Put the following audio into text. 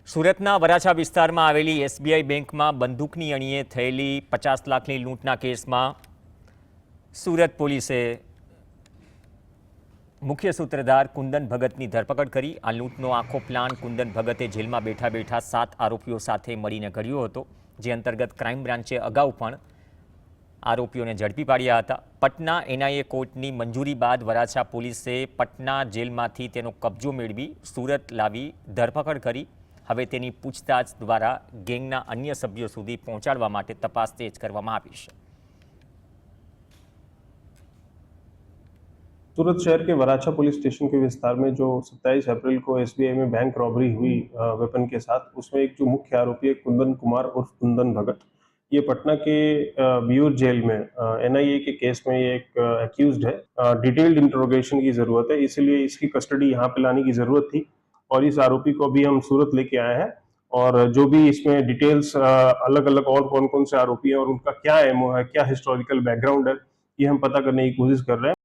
સુરતના વરાછા વિસ્તારમાં આવેલી એસબીઆઈ બેંકમાં બંદૂકની અણીએ થયેલી 50 લાખની લૂંટના કેસમાં સુરત પોલીસે મુખ્ય સૂત્રધાર કુંદન ભગતની ધરપકડ કરી। આ લૂંટનો આખો પ્લાન કુંદન ભગતે જેલમાં બેઠા બેઠા 7 આરોપીઓ સાથે મળીને ઘડ્યો હતો, જે અંતર્ગત ક્રાઇમ બ્રાન્ચે અગાઉ પણ આરોપીઓને ઝડપી પાડ્યા હતા। પટના એનઆઈએ કોર્ટની મંજૂરી બાદ વરાછા પોલીસે પટના જેલમાંથી તેનો કબજો મેળવી સુરત લાવી ધરપકડ કરી। હવે તેની પૂછતાછ દ્વારા ગેંગના अन्य સભ્યો સુધી પહોંચાડવા માટે તપાસ તેજ કરવામાં આવી છે। सूरत शहर के वराछा पुलिस स्टेशन के विस्तार में जो 27 अप्रैल को एसबीआई में बैंक रॉबरी हुई वेपन के साथ, उसमें एक जो मुख्य आरोपी है कुंदन कुमार उर्फ कुंदन भगत, ये पटना के बियूर जेल में एनआईए के केस में ये एक एक्यूज्ड है। डिटेल्ड इंट्रोगेशन की जरूरत है, इसीलिए इसकी कस्टडी यहाँ पे लाने की जरूरत थी और इस आरोपी को अभी हम सूरत लेके आए हैं। और जो भी इसमें डिटेल्स अलग अलग और कौन कौन से आरोपी हैं और उनका क्या एमओ है, क्या हिस्टोरिकल बैकग्राउंड है, ये हम पता करने की कोशिश कर रहे हैं।